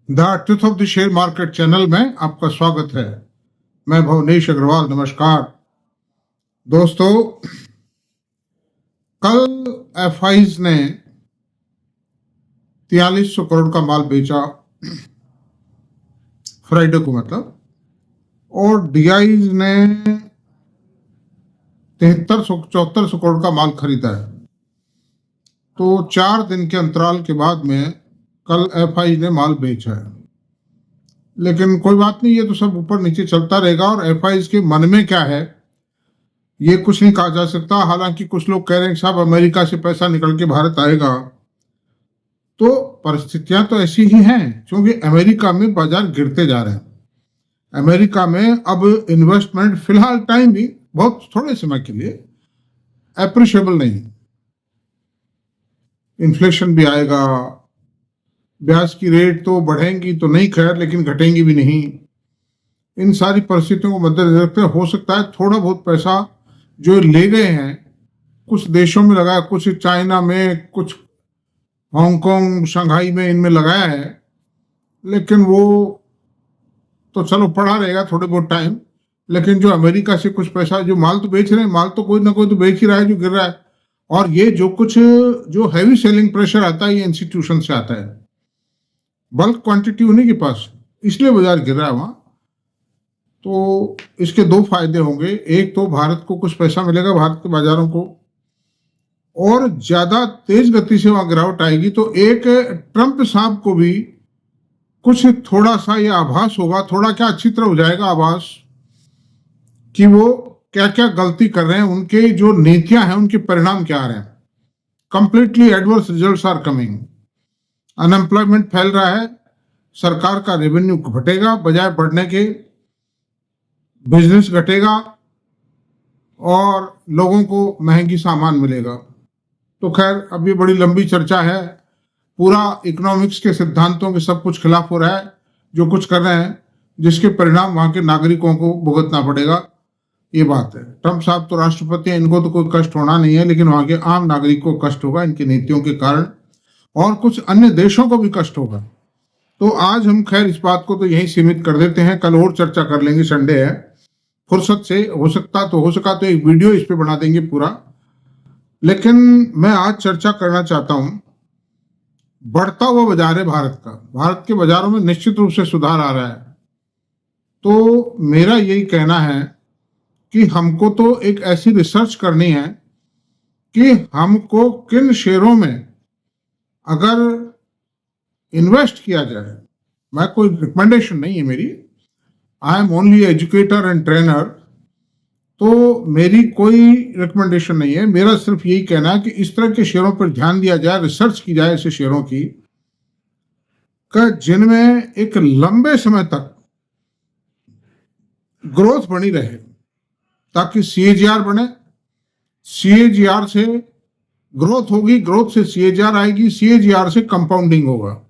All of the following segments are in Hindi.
The truth of the share market channel में आपका स्वागत है। मैं भुवनेश अग्रवाल। नमस्कार दोस्तों, कल एफआईज ने 4300 करोड़ का माल बेचा, फ्राइडे को मतलब, और डीआईज ने 7400 करोड़ का माल खरीदा है। तो 4 दिन के अंतराल के बाद में कल एफआई ने माल बेचा है। लेकिन कोई बात नहीं, ये तो सब ऊपर नीचे चलता रहेगा। और एफआई के मन में क्या है ये कुछ नहीं कहा जा सकता। हालांकि कुछ लोग कह रहे हैं साहब अमेरिका से पैसा निकल के भारत आएगा, तो परिस्थितियां तो ऐसी ही हैं क्योंकि अमेरिका में बाजार गिरते जा रहे हैं। अमेरिका में अब इन्वेस्टमेंट फिलहाल टाइम भी बहुत थोड़े समय के लिए अप्रिशिएबल नहीं। इन्फ्लेशन भी आएगा, ब्याज की रेट तो बढ़ेंगी तो नहीं खैर, लेकिन घटेंगी भी नहीं। इन सारी परिस्थितियों को मद्देनजर रखते हो सकता है थोड़ा बहुत पैसा जो ले गए हैं कुछ देशों में लगाया, कुछ चाइना में, कुछ हांगकांग, शंघाई में, इनमें लगाया है। लेकिन वो तो चलो पड़ा रहेगा थोड़े बहुत टाइम। लेकिन जो अमेरिका से कुछ पैसा, जो माल तो बेच रहे हैं, माल तो कोई ना कोई तो बेच ही रहा है जो गिर रहा है। और ये जो हैवी सेलिंग प्रेशर आता है ये इंस्टीट्यूशन से आता है, बल्क क्वांटिटी उन्हीं के पास, इसलिए बाजार गिर रहा है वहां। तो इसके 2 फायदे होंगे। एक तो भारत को कुछ पैसा मिलेगा, भारत के बाजारों को, और ज्यादा तेज गति से वहां गिरावट आएगी तो एक ट्रंप साहब को भी कुछ थोड़ा सा ये आभास होगा, थोड़ा क्या अच्छी तरह हो जाएगा आभास, कि वो क्या क्या गलती कर रहे हैं, उनके जो नीतियां हैं उनके परिणाम क्या आ रहे हैं। Completely adverse results are coming. Unemployment फैल रहा है, सरकार का रेवेन्यू घटेगा बजाय बढ़ने के, बिजनेस घटेगा और लोगों को महंगी सामान मिलेगा। तो खैर अब ये बड़ी लंबी चर्चा है, पूरा इकोनॉमिक्स के सिद्धांतों के सब कुछ खिलाफ हो रहा है जो कुछ कर रहे हैं, जिसके परिणाम वहां के नागरिकों को भुगतना पड़ेगा। ये बात है। ट्रंप साहब तो राष्ट्रपति हैं, इनको तो कोई कष्ट होना नहीं है, लेकिन वहां के आम नागरिक को कष्ट होगा इनकी नीतियों के कारण, और कुछ अन्य देशों को भी कष्ट होगा। तो आज हम खैर इस बात को तो यहीं सीमित कर देते हैं, कल और चर्चा कर लेंगे, संडे है, फुर्सत से हो सका तो एक वीडियो इस पे बना देंगे पूरा। लेकिन मैं आज चर्चा करना चाहता हूं, बढ़ता हुआ बाजार है भारत का। भारत के बाजारों में निश्चित रूप से सुधार आ रहा है। तो मेरा यही कहना है कि हमको तो एक ऐसी रिसर्च करनी है कि हमको किन शेयरों में अगर इन्वेस्ट किया जाए। मैं कोई रिकमेंडेशन नहीं है मेरी, I am only educator and trainer. तो मेरी कोई रिकमेंडेशन नहीं है, मेरा सिर्फ यही कहना है कि इस तरह के शेयरों पर ध्यान दिया जाए, रिसर्च की जाए ऐसे शेयरों की जिनमें एक लंबे समय तक ग्रोथ बनी रहे, ताकि सीएजीआर बने। सीएजीआर से ग्रोथ होगी, ग्रोथ से सीएजीआर आएगी, सीएजीआर से कंपाउंडिंग होगा।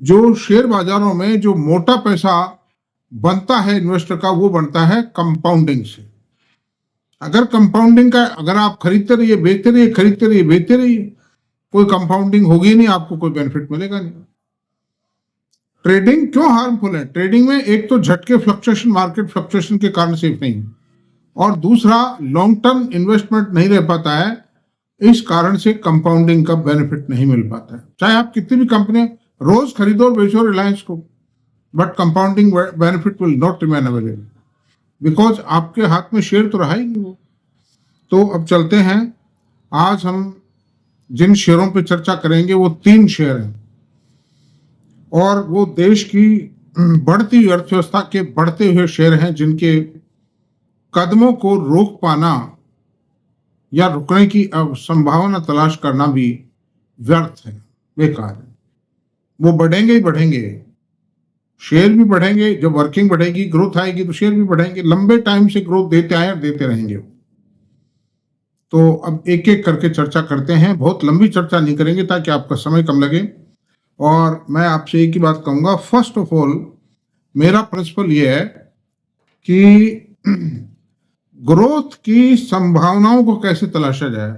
जो शेयर बाजारों में जो मोटा पैसा बनता है इन्वेस्टर का, वो बनता है कंपाउंडिंग से। अगर कंपाउंडिंग का, अगर आप खरीदते रहिए बेचते रहिए, खरीदते रहिए बेचते रहिए, कोई कंपाउंडिंग होगी नहीं, आपको कोई बेनिफिट मिलेगा नहीं। ट्रेडिंग क्यों हार्मफुल है? ट्रेडिंग में एक तो झटके फ्लक्चुएशन, मार्केट फ्लक्चुएशन के कारण सेफ नहीं, और दूसरा लॉन्ग टर्म इन्वेस्टमेंट नहीं रह पाता है, इस कारण से कंपाउंडिंग का बेनिफिट नहीं मिल पाता है। चाहे आप कितनी भी कंपनी रोज खरीदो और बेचो रिलायंस को, but compounding benefit will not remain available, because आपके हाथ में शेयर तो रहा ही नहीं वो। तो अब चलते हैं, आज हम जिन शेयरों पर चर्चा करेंगे वो 3 शेयर हैं, और वो देश की बढ़ती हुई अर्थव्यवस्था के बढ़ते हुए शेयर हैं, जिनके कदमों को रोक पाना या रुकने की संभावना तलाश करना भी व्यर्थ है, बेकार है। वो बढ़ेंगे ही बढ़ेंगे, शेयर भी बढ़ेंगे। जब वर्किंग बढ़ेगी, ग्रोथ आएगी, तो शेयर भी बढ़ेंगे। लंबे टाइम से ग्रोथ देते आए और देते रहेंगे। तो अब एक एक करके चर्चा करते हैं, बहुत लंबी चर्चा नहीं करेंगे ताकि आपका समय कम लगे। और मैं आपसे एक ही बात कहूंगा, फर्स्ट ऑफ ऑल मेरा प्रिंसिपल ये है कि ग्रोथ की संभावनाओं को कैसे तलाशा जाए।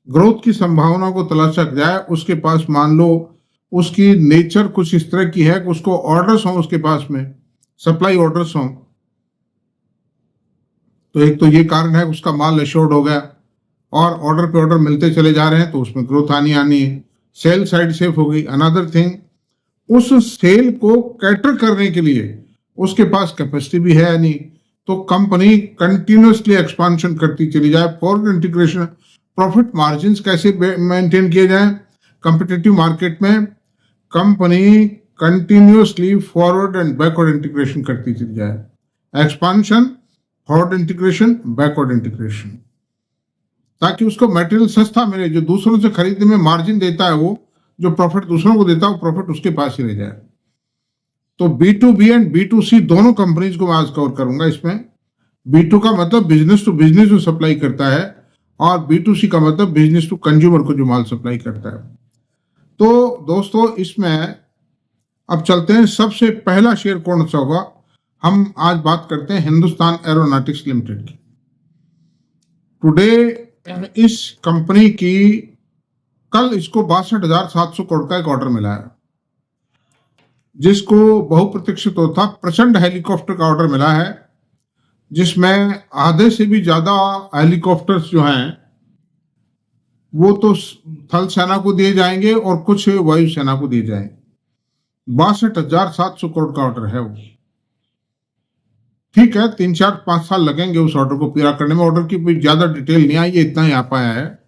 ग्रोथ की संभावनाओं को तलाशा जाए, उसके पास मान लो उसकी नेचर कुछ इस तरह की है कि उसको ऑर्डर्स हों उसके पास में, सप्लाई ऑर्डर्स हों। तो एक तो ये कारण है, उसका माल एश्योर्ड हो गया और ऑर्डर पे ऑर्डर मिलते चले जा रहे हैं, तो उसमें ग्रोथ आनी है। सेल साइड सेफ हो गई। अनदर थिंग, उस सेल को कैटर करने के लिए उसके पास कैपेसिटी भी है नहीं, तो कंपनी कंटिन्यूसली एक्सपांशन करती चली जाए। फॉरवर्ड इंटीग्रेशन, प्रॉफिट मार्जिन्स कैसे मेंटेन किए जाए कॉम्पिटिटिव मार्केट में, company continuously forward and backward integration करती चली जाए। Expansion, forward integration, backward integration, ताकि उसको मटेरियल सस्ता मिले। जो दूसरों से खरीदने में मार्जिन देता है, वो जो प्रॉफिट दूसरों को देता है, वो प्रॉफिट उसके पास ही रह जाए। तो B2B एंड B2C दोनों कंपनीज को मैं आज कवर करूंगा इसमें। B2 का मतलब बिजनेस टू बिजनेस जो सप्लाई करता है, और B2C का मतलब बिजनेस टू कंज्यूमर को जो माल सप्लाई करता है। तो दोस्तों, इसमें अब चलते हैं, सबसे पहला शेयर कौन सा होगा। हम आज बात करते हैं हिंदुस्तान एरोनॉटिक्स लिमिटेड की। टुडे इस कंपनी की, कल इसको 62,700 करोड़ का एक ऑर्डर मिला है, जिसको बहुप्रतीक्षित होता प्रचंड हेलीकॉप्टर का ऑर्डर मिला है, जिसमें आधे से भी ज्यादा हेलीकॉप्टर्स जो हैं वो तो थल सेना को दिए जाएंगे और कुछ वायुसेना को दिए जाएंगे। 62,700 करोड़ का ऑर्डर है वो। ठीक है, 3-4-5 साल लगेंगे उस ऑर्डर को पूरा करने में। ऑर्डर की कोई ज्यादा डिटेल नहीं आई है, इतना ही आ पाया है।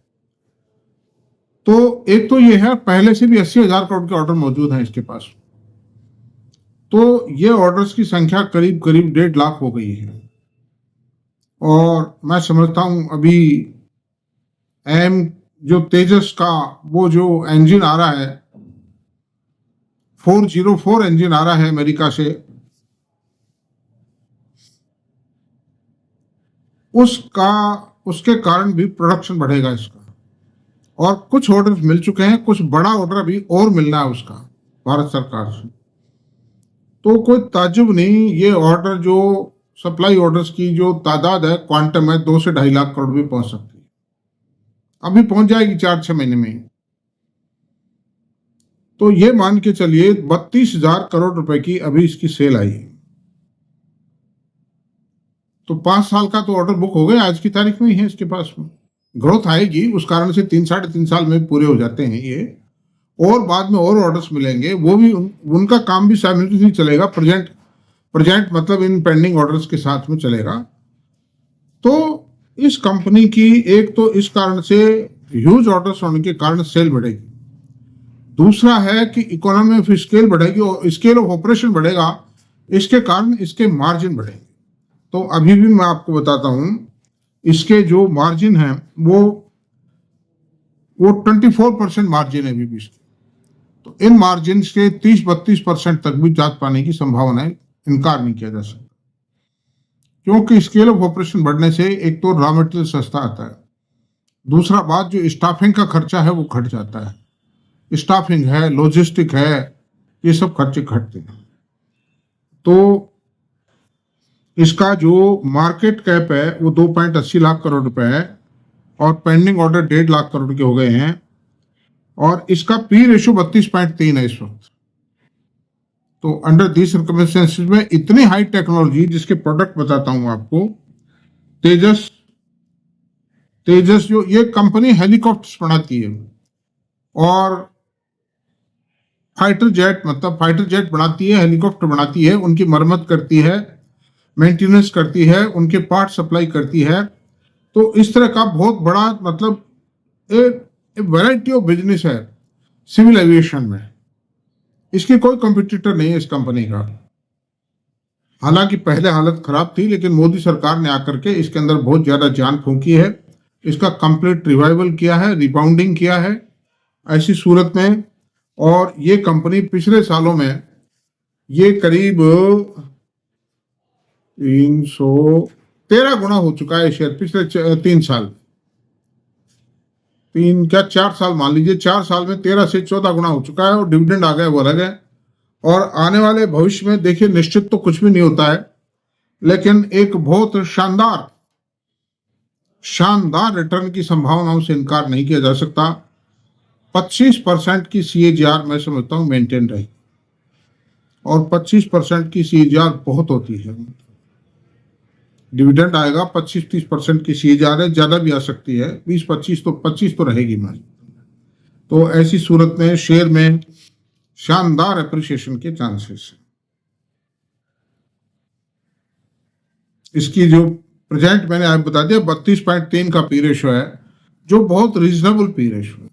तो एक तो ये है, पहले से भी 80,000 करोड़ के ऑर्डर मौजूद हैं इसके पास। तो ये ऑर्डर्स की संख्या करीब करीब 1.5 लाख हो गई है। और मैं समझता हूं अभी जो तेजस का वो जो इंजन आ रहा है, 404 इंजन आ रहा है अमेरिका से, उसके कारण भी प्रोडक्शन बढ़ेगा इसका। और कुछ ऑर्डर मिल चुके हैं, कुछ बड़ा ऑर्डर अभी और मिलना है उसका भारत सरकार से। तो कोई ताज्जुब नहीं, ये ऑर्डर जो सप्लाई ऑर्डर्स की जो तादाद है, क्वांटम है, 2 से 2.5 लाख करोड़ भी पहुंच सकती है। अभी पहुंच जाएगी 4-6 महीने में। तो ये मान के चलिए 32,000 करोड़ रुपए की अभी इसकी सेल आई। तो 5 साल का तो ऑर्डर बुक हो गया, आज की तारीख में ही है इसके पास में। ग्रोथ आएगी, उस कारण से 3-3.5 साल में पूरे हो जाते हैं ये, और बाद में और ऑर्डर्स मिलेंगे। वो भी उनका काम भी साइमल्टेनियसली चलेगा, प्रेजेंट मतलब इन पेंडिंग ऑर्डर्स के साथ में चलेगा। तो इस कंपनी की एक तो इस कारण से ह्यूज ऑर्डर्स होने के कारण सेल बढ़ेगी। दूसरा है कि इकोनॉमी ऑफ स्केल बढ़ेगी और स्केल ऑफ ऑपरेशन बढ़ेगा, इसके कारण इसके मार्जिन बढ़ेंगे। तो अभी भी मैं आपको बताता हूं, इसके जो मार्जिन है वो 24% मार्जिन है अभी भी इसके। तो इन मार्जिन के 30-32% तक भी जात पाने की संभावना है, इनकार नहीं किया जा सकता। क्योंकि स्केल ऑफ ऑपरेशन बढ़ने से एक तो रॉ मटेरियल सस्ता आता है, दूसरा बात जो स्टाफिंग का खर्चा है वो घट जाता है। स्टाफिंग है, लॉजिस्टिक है, ये सब खर्चे घटते हैं। तो इसका जो मार्केट कैप है वो 2.80 लाख करोड़ रुपए है, और पेंडिंग ऑर्डर 1.5 लाख करोड़ के हो गए हैं, और इसका पी रेशो 32.3 है इस वक्त। तो अंडर दीस सर्कमस्टेंसेस में इतनी हाई टेक्नोलॉजी, जिसके प्रोडक्ट बताता हूं आपको, तेजस जो ये कंपनी हेलीकॉप्टर्स बनाती है और फाइटर जेट बनाती है, हेलीकॉप्टर बनाती है, उनकी मरम्मत करती है, मेंटेनेंस करती है, उनके पार्ट सप्लाई करती है। तो इस तरह का बहुत बड़ा मतलब एक वैरायटी ऑफ बिजनेस है सिविल एविएशन में। इसकी कोई कंपटीटर नहीं है इस कंपनी का। हालांकि पहले हालत खराब थी, लेकिन मोदी सरकार ने आकर के इसके अंदर बहुत ज्यादा जान फूंकी है, इसका कंप्लीट रिवाइवल किया है, रिबाउंडिंग किया है ऐसी सूरत में। और ये कंपनी पिछले सालों में ये करीब 313 गुना हो चुका है शेयर, पिछले 3 साल, 4 साल मान लीजिए, 4 साल में 13 से 14 गुना हो चुका है। और डिविडेंड आ गया, वो अलग है। और आने वाले भविष्य में देखिए, निश्चित तो कुछ भी नहीं होता है, लेकिन एक बहुत शानदार रिटर्न की संभावनाओं से इनकार नहीं किया जा सकता। 25% की CAGR मैं समझता हूँ मेंटेन रहेगी, और 25% की CAGR बहुत होती है। डिविडेंड आएगा 25-30% की CAGR है, ज्यादा भी आ सकती है, 20-25 तो रहेगी मैं। तो ऐसी सूरत में शेयर में शानदार एप्रिसिएशन के चांसेस है। इसकी जो प्रेजेंट मैंने आप बता दिया 32.3 का पी रेशो है, जो बहुत रीजनेबल पी रेशो है,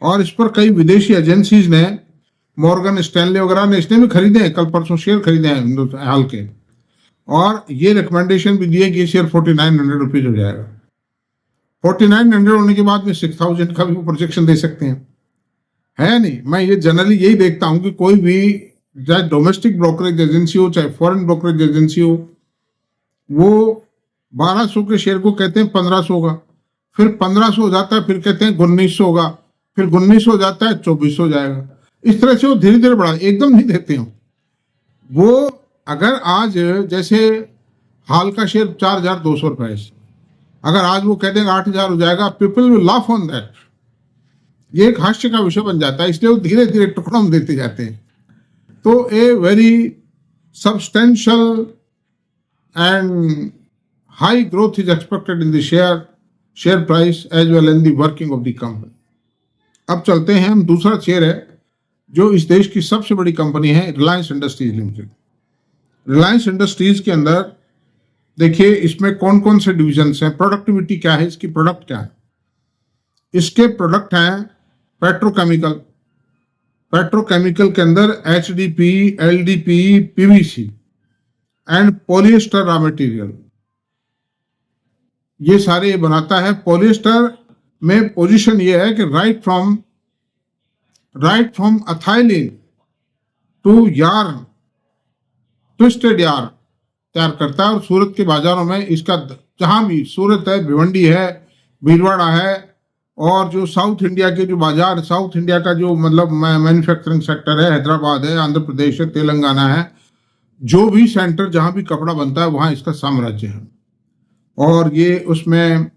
और इस पर कई विदेशी एजेंसीज ने, मॉर्गन स्टैनले वगैरह ने इसने भी खरीदे हैं, कल परसों शेयर खरीदे हैं हाल के, और ये रिकमेंडेशन भी दिए कि शेयर 4900 रुपीज हो जाएगा। 4900 होने के बाद में 6000 का भी प्रोजेक्शन दे सकते हैं, है नहीं। मैं ये जनरली यही देखता हूं कि कोई भी, चाहे डोमेस्टिक ब्रोकरेज एजेंसी हो चाहे फॉरेन ब्रोकरेज एजेंसी हो, वो 1200 के शेयर को कहते हैं 1500 होगा, फिर 1500 हो जाता है, फिर कहते हैं 1900 होगा, फिर 1900 हो जाता है 2400 हो जाएगा। इस तरह से वो धीरे धीरे बढ़ा, एकदम नहीं देते हो वो। अगर आज जैसे हाल का शेयर 4200 रुपए, अगर आज वो कहते हैं 8000 हो जाएगा, people will laugh on that. ये एक हास्य का विषय बन जाता है, इसलिए वो धीरे धीरे टुकड़ों में देते जाते हैं। तो a very substantial and high growth is expected in the share price as well in the working of the company. अब चलते हैं हम, दूसरा शेयर है जो इस देश की सबसे बड़ी कंपनी है, Reliance industries limited. Reliance industries के अंदर देखिए इसमें कौन कौन से डिविजन्स हैं, प्रोडक्टिविटी क्या है, इसकी प्रोडक्ट क्या है। इसके प्रोडक्ट हैं पेट्रोकेमिकल, पेट्रोकेमिकल के अंदर HDP, LDP, PVC and polyester raw material, ये सारे ये बनाता है। पॉलिएस्टर में पोजीशन ये है कि right from ethylene to yarn, twisted yarn तैयार करता है, और सूरत के बाजारों में इसका, जहां भी सूरत है, भिवंडी है, भीलवाड़ा है, और जो साउथ इंडिया के जो बाजार, साउथ इंडिया का जो मतलब मैन्युफैक्चरिंग सेक्टर है, हैदराबाद है, आंध्र प्रदेश है, तेलंगाना है, जो भी सेंटर जहां भी कपड़ा बनता है वहां इसका साम्राज्य है। और ये उसमें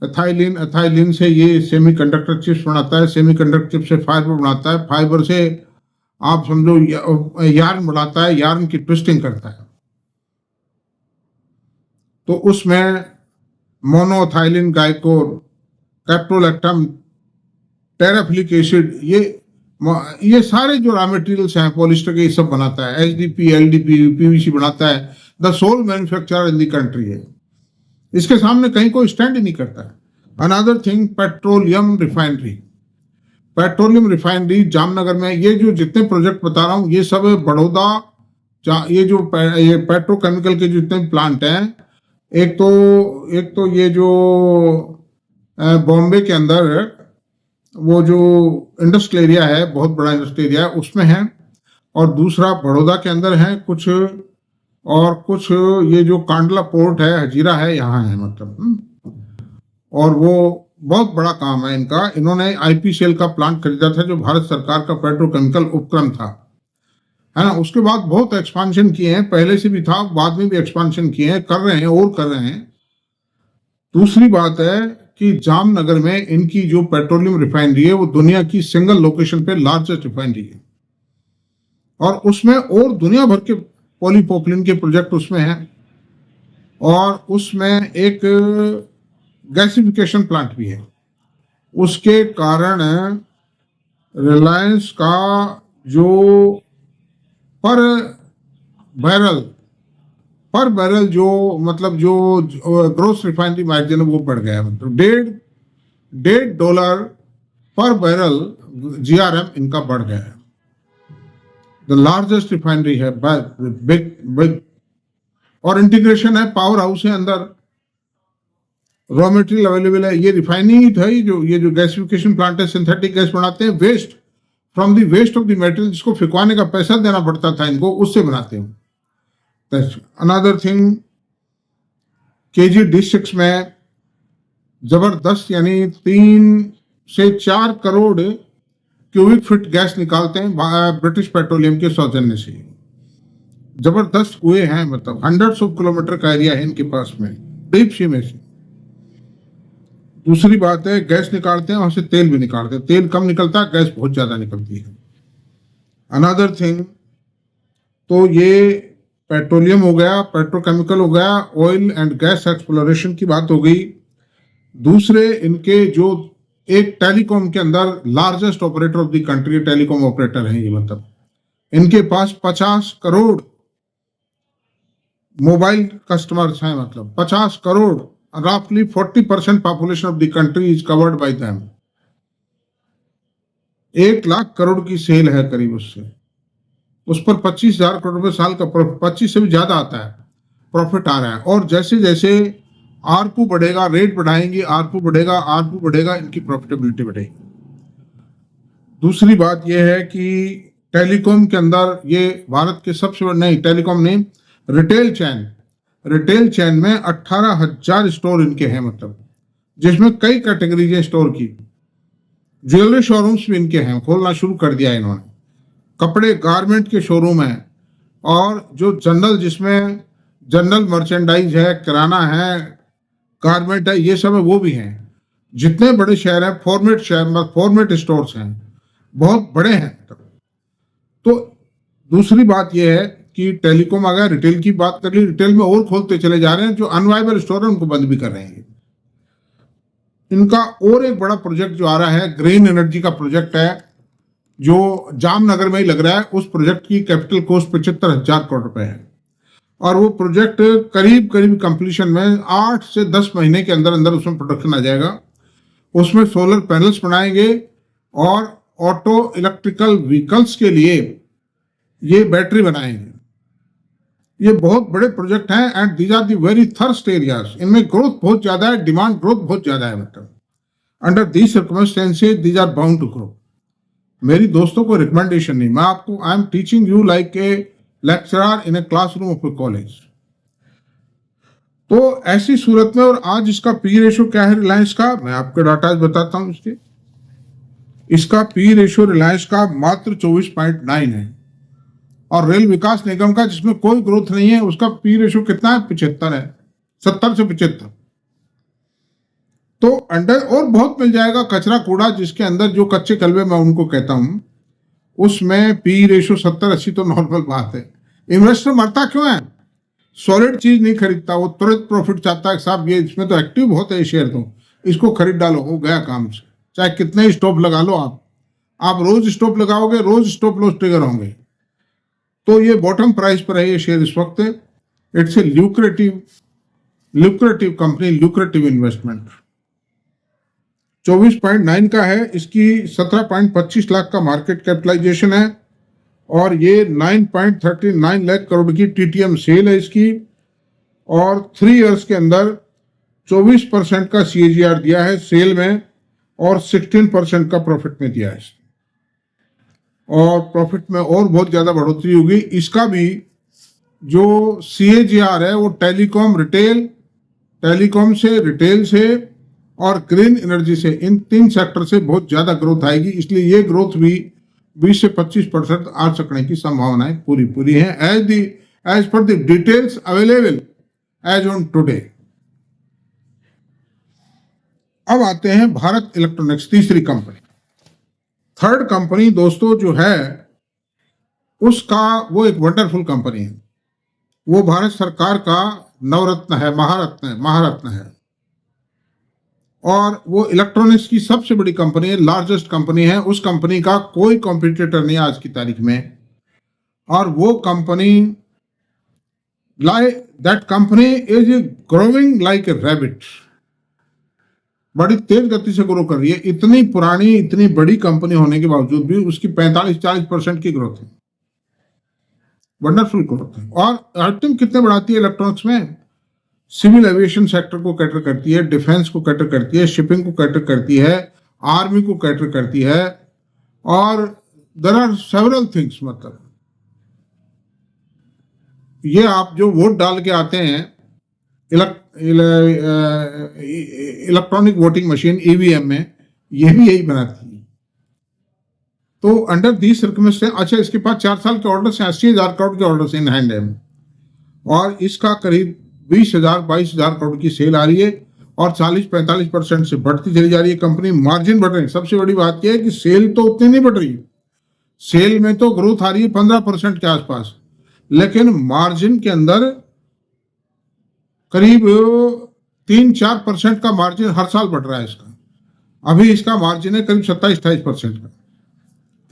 एथाइलिन से ये सेमीकंडक्टर चिप्स बनाता है, सेमीकंडक्टर चिप से फाइबर बनाता है, फाइबर से आप समझो यार्न बनाता है, यार्न की ट्विस्टिंग करता है। तो उसमें मोनोएथाइलिन ग्लाइकोल, कैप्टोलैक्टम, टेराफिलिक एसिड, ये सारे जो रॉ मटेरियल्स हैं पॉलिस्टर के, ये सब बनाता है। HDP, LDP, PVC बनाता है, the sole manufacturer in the country है, इसके सामने कहीं कोई स्टैंड ही नहीं करता है। Another thing, petroleum refinery, petroleum refinery Jamnagar में, ये जो जितने प्रोजेक्ट बता रहा हूँ ये सब बड़ौदा, ये पेट्रोकेमिकल के जितने प्लांट हैं, एक तो ये जो बॉम्बे के अंदर वो जो इंडस्ट्रियल एरिया है, बहुत बड़ा इंडस्ट्रियल एरिया है, उसमें है, और दूसरा बड़ौदा के अंदर है कुछ, और कुछ ये जो कांडला पोर्ट है, हजीरा है, यहाँ है मतलब। और वो बहुत बड़ा काम है इनका। इन्होंने IPCL का प्लांट खरीदा था जो भारत सरकार का पेट्रोकेमिकल उपक्रम था, है ना। उसके बाद बहुत एक्सपांशन किए हैं, पहले से भी था, बाद में भी एक्सपांशन किए हैं, कर रहे हैं और कर रहे हैं। दूसरी बात है कि जामनगर में इनकी जो पेट्रोलियम रिफाइनरी है वो दुनिया की सिंगल लोकेशन पे लार्जेस्ट रिफाइनरी है, और उसमें और दुनिया भर के पॉलीप्रोपिलीन के प्रोजेक्ट उसमें हैं, और उसमें एक गैसिफिकेशन प्लांट भी है। उसके कारण रिलायंस का जो पर बैरल जो मतलब जो ग्रोस रिफाइनरी मार्जिन है वो बढ़ गया, मतलब $1.5 पर बैरल GRM इनका बढ़ गया है। द लार्जेस्ट रिफाइनरी है, बिग, और इंटीग्रेशन है, पावर हाउस है, अंदर रॉ मटेरियल अवेलेबल है। ये रिफाइनिंग है, ये जो गैसिफिकेशन प्लांट है, सिंथेटिक गैस बनाते हैं, waste from the waste of the material, जिसको फिकवाने का पैसा देना पड़ता था इनको, उससे बनाते हैं। अनदर थिंग, KG D6 में जबरदस्त, यानी 3 से 4 करोड़ क्यूबिक फीट गैस निकालते हैं ब्रिटिश पेट्रोलियम के सौजन्य से। जबरदस्त कुएं हैं, मतलब हंड्रेड्स ऑफ किलोमीटर का एरिया है इनके पास में, डीप सी में से। दूसरी बात है, गैस निकालते हैं वहां से तेल भी निकालते हैं, तेल कम निकलता है, गैस बहुत ज्यादा निकलती है। अनदर थिंग, तो ये पेट्रोलियम हो गया, पेट्रोकेमिकल हो गया, ऑयल एंड गैस एक्सप्लोरेशन की बात हो गई। दूसरे इनके जो एक टेलीकॉम के अंदर largest operator of the country telecom operator है ये, मतलब इनके पास 50 करोड़ मोबाइल कस्टमर्स हैं, मतलब 50 करोड़, रफली 40% population of the country is covered by them. 1 lakh crore की सेल है करीब, उससे उस पर 25,000 करोड़ रुपए साल का 25 से भी ज्यादा आता है प्रॉफिट आ रहा है। और जैसे जैसे आरपू बढ़ेगा, रेट बढ़ाएंगे, आरपू बढ़ेगा, इनकी प्रॉफिटेबिलिटी बढ़ेगी। दूसरी बात यह है कि टेलीकॉम के अंदर ये भारत के सबसे बड़े, नहीं टेलीकॉम नहीं, रिटेल चैन में 18,000 स्टोर इनके हैं, मतलब जिसमें कई कैटेगरीज है स्टोर की। ज्वेलरी शोरूम्स भी इनके हैं, खोलना शुरू कर दिया इन्होंने। कपड़े गारमेंट के शोरूम है, और जो जनरल, जिसमें जनरल मर्चेंडाइज है, किराना है, गारमेंट है, ये सब है, वो भी हैं। जितने बड़े शहर हैं, फॉर्मेट स्टोर्स हैं, बहुत बड़े हैं। तो दूसरी बात यह है कि टेलीकॉम आ गया, रिटेल की बात कर ली, रिटेल में और खोलते चले जा रहे हैं, जो अनवाइबल स्टोर है उनको बंद भी कर रहे हैं। इनका और एक बड़ा प्रोजेक्ट जो आ रहा है, ग्रीन एनर्जी का प्रोजेक्ट है, जो जामनगर में ही लग रहा है। उस प्रोजेक्ट की कैपिटल कॉस्ट 75,000 करोड़ रुपए है, और वो प्रोजेक्ट करीब करीब कंप्लीशन में 8 से 10 महीने के अंदर अंदर उसमें प्रोडक्शन आ जाएगा। उसमें सोलर पैनल्स बनाएंगे, और ऑटो इलेक्ट्रिकल व्हीकल्स के लिए ये बैटरी बनाएंगे। ये बहुत बड़े प्रोजेक्ट हैं, and these are the very thirst areas. इनमें ग्रोथ बहुत ज्यादा है, डिमांड ग्रोथ बहुत ज्यादा है, मतलब under these circumstances these are bound to grow. मेरी दोस्तों को रिकमेंडेशन नहीं, मैं आपको, I am teaching you like a lecturer in a classroom of a college. तो ऐसी सूरत में, और आज इसका पी रेशो क्या है रिलायंस का, मैं आपको डाटा बताता हूं इसके। इसका पी रेशो रिलायंस का मात्र 24.9 है, और रेल विकास निगम का, जिसमें कोई ग्रोथ नहीं है, उसका पी रेशो कितना है, 75 है, 70 से 75। तो अंडर और बहुत मिल जाएगा कचरा कूड़ा, जिसके अंदर जो कच्चे कलवे मैं उनको कहता हूं, उसमें पी रेशो 70-80 तो नॉर्मल बात है। इन्वेस्टर मरता क्यों है? सॉलिड चीज नहीं खरीदता, वो तुरंत प्रॉफिट चाहता है। साहब ये इसमें तो एक्टिव बहुत है, शेयर तो इसको खरीद डालो, हो गया काम से। चाहे कितने स्टॉप लगा लो आप रोज स्टॉप लगाओगे, रोज स्टॉप लॉस ट्रिगर होंगे। तो ये बॉटम प्राइस पर है ये शेयर इस वक्त। It's a lucrative company, lucrative investment. 24.9 का है, इसकी 17.25 लाख का मार्केट कैपिटलाइजेशन है, और ये 9.39 लाख करोड़ की टीटीएम सेल है इसकी, और 3 इयर्स के अंदर 24% का सीएजीआर दिया है सेल में, और 16% का प्रॉफिट में दिया है, और प्रॉफिट में और बहुत ज्यादा बढ़ोतरी होगी। इसका भी जो सीएजीआर है वो टेलीकॉम से, रिटेल से और ग्रीन एनर्जी से, इन 3 सेक्टर से बहुत ज्यादा ग्रोथ आएगी। इसलिए ये ग्रोथ भी 20 से 25% आ सकने की संभावनाएं पूरी है, as per the details available as on today. अब आते हैं भारत इलेक्ट्रॉनिक्स, तीसरी कंपनी। थर्ड कंपनी दोस्तों जो है उसका, वो एक वंडरफुल कंपनी है, वो भारत सरकार का नवरत्न है, महारत्न है, और वो इलेक्ट्रॉनिक्स की सबसे बड़ी कंपनी है, लार्जेस्ट कंपनी है। उस कंपनी का कोई कॉम्पिटिटर नहीं आज की तारीख में, और वो company that company is growing like a rabbit, बड़ी तेज गति से ग्रो कर रही है। इतनी पुरानी, इतनी बड़ी कंपनी होने के बावजूद भी उसकी 45-40% की ग्रोथ है, वंडरफुल ग्रोथ है। और आइटम कितने बढ़ाती है इलेक्ट्रॉनिक्स में? सिविल एविएशन सेक्टर को कैटर करती है, डिफेंस को कैटर करती है, शिपिंग को कैटर करती है, आर्मी को कैटर करती है, और देयर आर सेवरल थिंग्स। मतलब ये आप जो वोट डाल के आते हैं, इलेक्ट्रॉनिक वोटिंग मशीन ईवीएम में, ये भी यही बनाती है। तो अंडर दी सर्कमस्टेंस, अच्छा इसके पास 4 साल के ऑर्डर से 80,000 करोड़ के ऑर्डर इन हैंड है, और इसका करीब 20,000-22,000 करोड़ की सेल आ रही है, और 40-45% से बढ़ती चली जा रही है कंपनी, मार्जिन बढ़ रहे हैं। सबसे बड़ी बात यह है कि सेल तो उतनी नहीं बढ़ रही, सेल में तो ग्रोथ आ रही है 15% के आसपास, लेकिन मार्जिन के अंदर करीब 3-4% का मार्जिन हर साल बढ़ रहा है इसका। अभी इसका मार्जिन है करीब 27-28% का।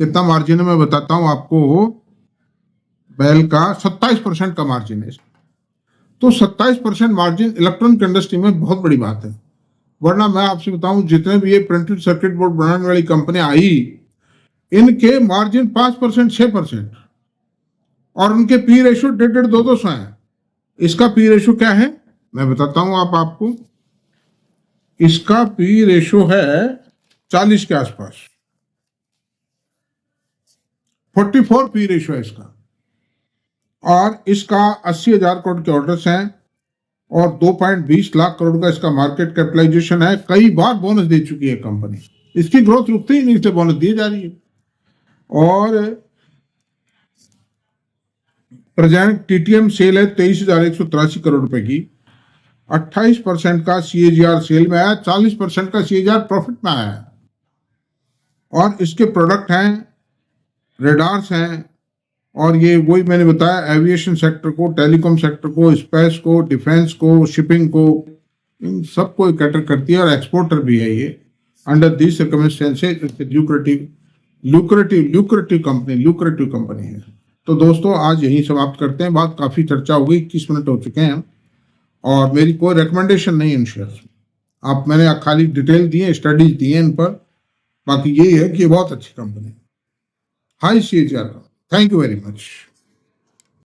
कितना मार्जिन है मैं बताता हूं आपको, बेल का 27% का मार्जिन है। तो 27% मार्जिन इलेक्ट्रॉनिक इंडस्ट्री में बहुत बड़ी बात है। वरना मैं आपसे बताऊं, जितने भी ये प्रिंटेड सर्किट बोर्ड बनाने वाली कंपनियां आई, इनके मार्जिन 5%, 6%, और उनके पी रेशो 1.5-200 है। इसका पी रेशो क्या है मैं बताता हूं आपको। इसका पी रेशो है 40 के आसपास, 44 पी रेशो है इसका, और इसका 80,000 करोड़ के ऑर्डर्स हैं और 2.20 लाख करोड़ का इसका मार्केट कैपिटलाइजेशन है। कई बार बोनस दे चुकी है कंपनी, इसकी ग्रोथ रुकती ही नहीं, इसलिए बोनस दी जा रही है। और प्रेजेंट टीटीएम सेल है 23,183 करोड़ रुपए की, 28% का सीएजीआर सेल में आया, 40% का सीएजीआर प्रॉफिट में आया है। और इसके प्रोडक्ट हैं, रेडार्स हैं, और ये वही मैंने बताया, एविएशन सेक्टर को, टेलीकॉम सेक्टर को, स्पेस को, डिफेंस को, शिपिंग को, इन सबको कैटर करती है और एक्सपोर्टर भी है ये। Under this circumstances lucrative company है। तो दोस्तों आज यही समाप्त करते हैं, बात काफ़ी चर्चा हो गई, 21 मिनट हो चुके हैं, और मेरी कोई रिकमेंडेशन नहीं इन शेयर्स। आप मैंने खाली डिटेल दी है, स्टडीज दी है इन पर, बाकी यही है कि बहुत अच्छी कंपनी, हाई सीएजीआर का। Thank you very much.